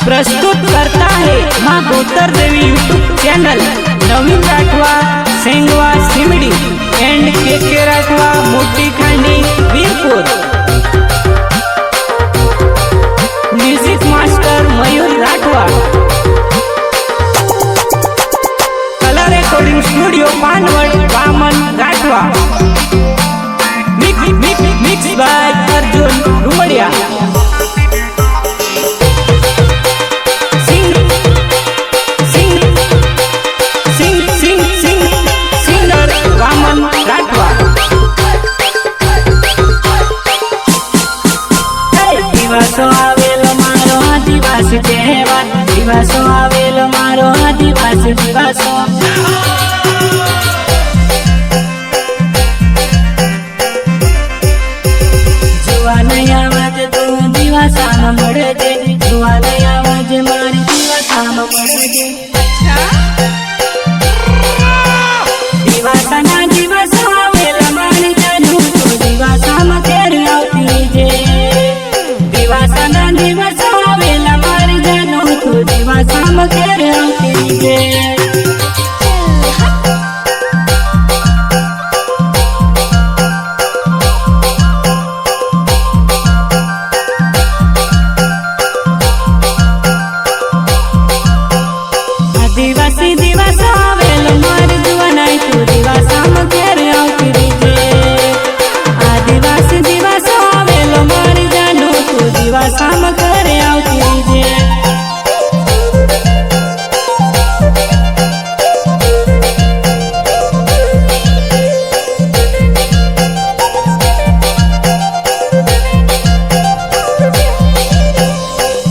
प्रस्तुत करता है माँ Gotar Devi YouTube channel Naveen Rathwa Sengwa Simdi and K Rathwa Moti Khandi Virpur. Music master Mayur Rathwa. Colour recording studio Panwad Waman Rathwa. Mix by Arjun Rumadiya. दिवसो आवेलो मारो आदिवासी तहेवार, दिवसो आवेलो मारो आदिवासी दिवसो। जुआ नहीं आवाज तू दिवसा में मरजे, जुआ नहीं आवाज मारी दिवसा में मरजे। दिवसा ना दिवसो आवेलो मारी जानू तू दिवसा में तेर आवती जे। दिवसा ना दिवसो आवेला मारी जानू तू दिवसा में तेर आवती जे। आदिवासी दिवसो आवेलो मारी जुआ नहीं तू दिवसा में तेर आवती जे। आदिवासी दिवसो आवेलो मारी जानू तू दिवसा में तेर आवती जे।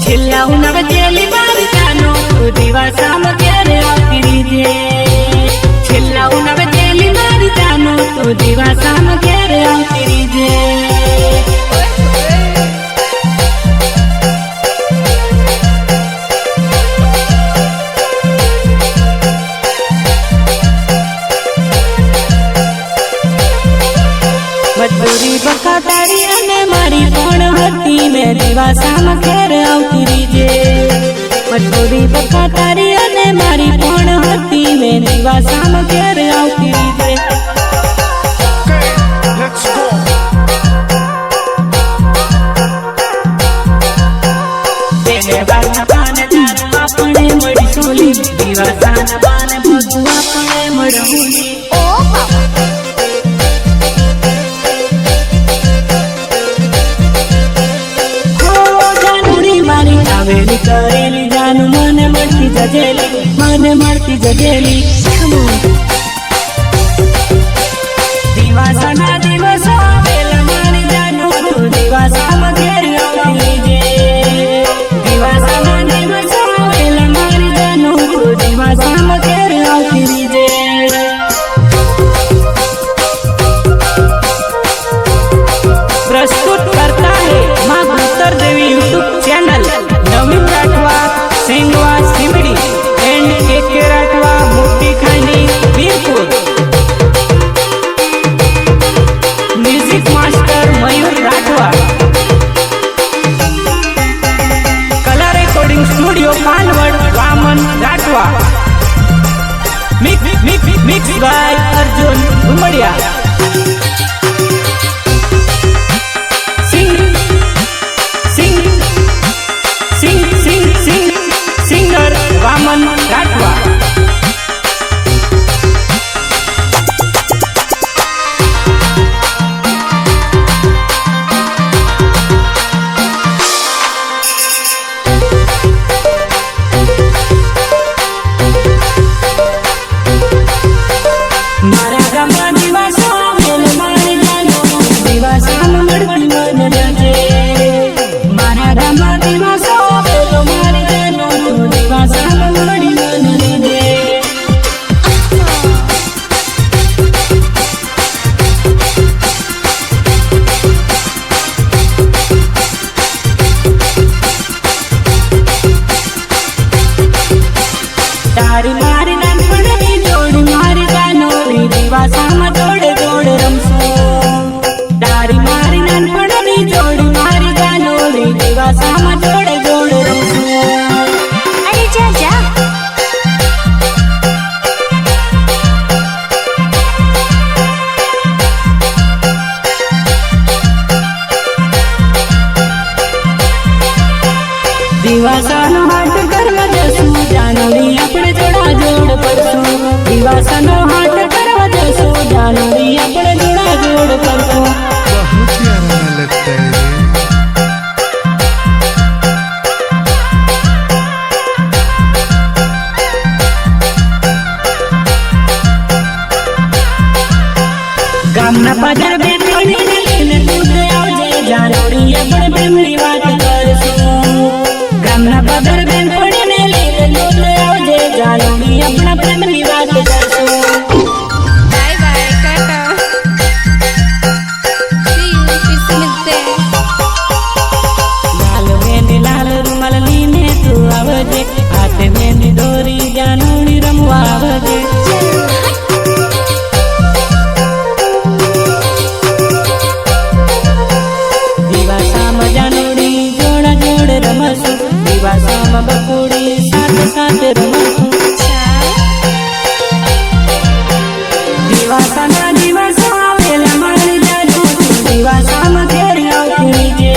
छिल्लाऊ नव जेली मारी जानू तू दिवसा में तेर आवती जे। छिल्लाऊ नव जेली मारी जानू तू दिवसा में तेर आवती जे। मजबूरी बखातारी अने मारी पण हती ने दिवसा में घेर आवती जे। मजबूरी बखातारी अने मारी पण हती ने दिवसा में घेर आवती जे। तेरे बाना बाने जानू अपने मड़ी सोली, दिवसा ना बाने भगू अपने मड़हुली। आवेली करेली जानू मने मरती जजेली, मने मरती जजेली। दिवसा ना दिवसो आवेला मारी जानू तू दिवसा में घेर आवती जे। दिवसा ना दिवसो आवेला मारी जानू तू दिवसा में घेर आवती जे। प्रस्तुत करता है माँ Gotar Devi YouTube channel Naveen Rathwa Sengwa Simdi and K Rathwa Moti Khandi Virpur. Music master Mayur Rathwa. Colour recording studio Panwad Waman Rathwa. Mix by Arjun Rumadiya. Singer Waman Rathwa. मारा गामा दिवसो ગામના પધાર બેન પડીને લઈને તું આવજે જાનોડી આપણે પ્રેમની વાત કરશું ગામના પધાર બેન પડીને લઈને તું આવજે જાનોડી આપણા પ્રેમની વાત કરશું bye bye tata see you फिर से मिलते हैं लाल मेनी लाल रुमाल लीने तू आवजे हाथ मेनी डोरी जानोड़ी रमवा आवजे दिवासाમાં જાનોડી જોડા જોડ રમશું દિવાસામાં બકુડી સાથે સાથે રમશું દિવાસાના દિવસો આવેલા મારી જાજો દિવાસામાં ઘેર આવતી જે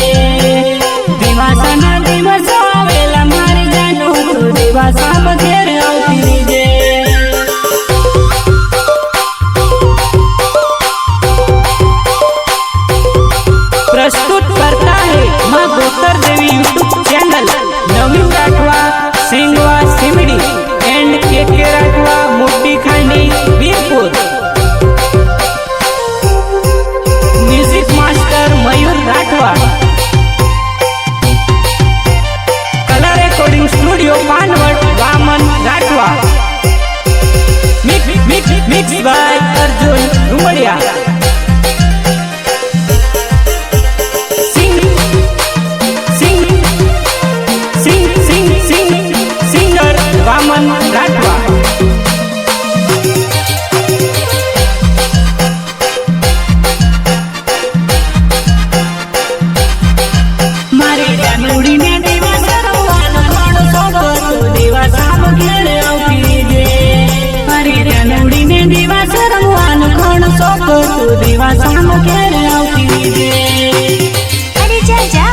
દિવાસાના દિવસો આવેલા મારી જાજો દિવાસામાં ઘેર આવતી જે प्रस्तुत करता है माँ Gotar Devi YouTube channel Naveen Rathwa Singwa Simdi and K Rathwa Moti Khandi Virpur music master Mayur Rathwa colour recording studio Panwad Waman Rathwa mix by Arjun Rumadiya singer Waman Rathwa मारे जानुड़ी ने दिवस रमવાનો ઘણો શોખ હતો દિવાસામાં ઘેર આવતી જે મારે જાનુડી ને દિવસ રમવાનો ઘણો શોખ હતો દિવાસામાં ઘેર આવતી જે अरे जा जा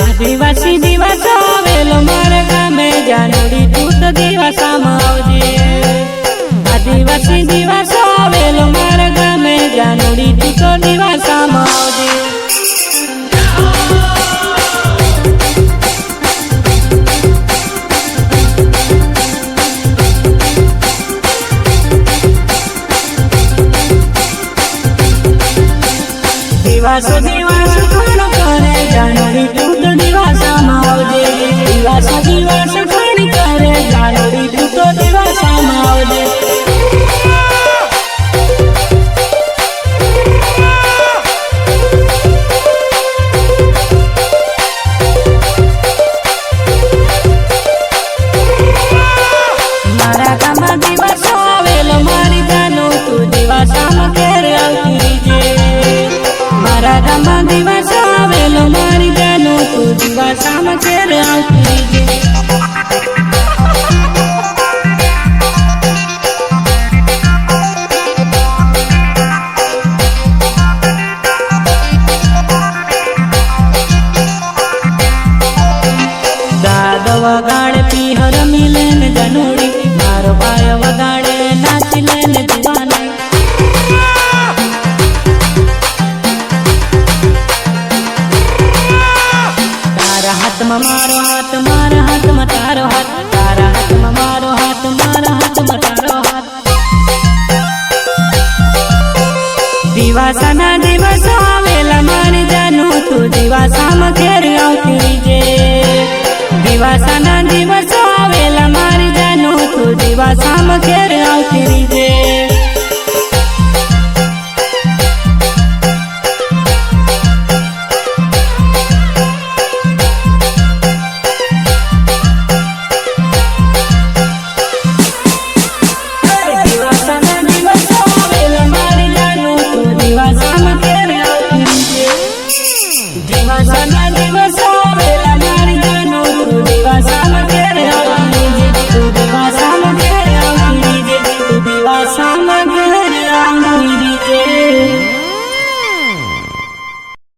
આદિવાસી દિવસ આવેલો મારા ગામે જાનુડી તું તો દિવાસામાં આવજે આદિવાસી દિવસ આવેલો મારા ગામે જાનુડી તું તો દિવાસામાં આવજે દિવાસો દિવાસો ઘણો કરે જાનુડી તું તો દિવાસામાં આવજે દિવાસો દિવાસો ઘણી કરે જાનુડી તું તો દિવાસામાં આવજે મારા ગામમાં દિવસો આવેલો મારી જાનો તું દિવાસામાં ઘેર આવતી જે મારા ગામમાં દિવસો આવેલો મારી જાનો તું દિવાસામાં ઘેર આવતી જે દાદ વગાડે પીહર મિલે ને જાનુડી મારો ભાઈ વગાડે નાચી લે ને દીવાને તારા હાથમાં મારો હાથ મારા હાથમાં તારો હાથ તારા હાથમાં મારો હાથ મારા હાથમાં તારો હાથ દિવાસાના દિવસો આવેલા મારી જાનો તું દિવાસામાં ઘેર આવતી જે દિવાસાના દિવસો આવેલા મારી જાનો તું દિવાસામાં ઘેર આવતી જે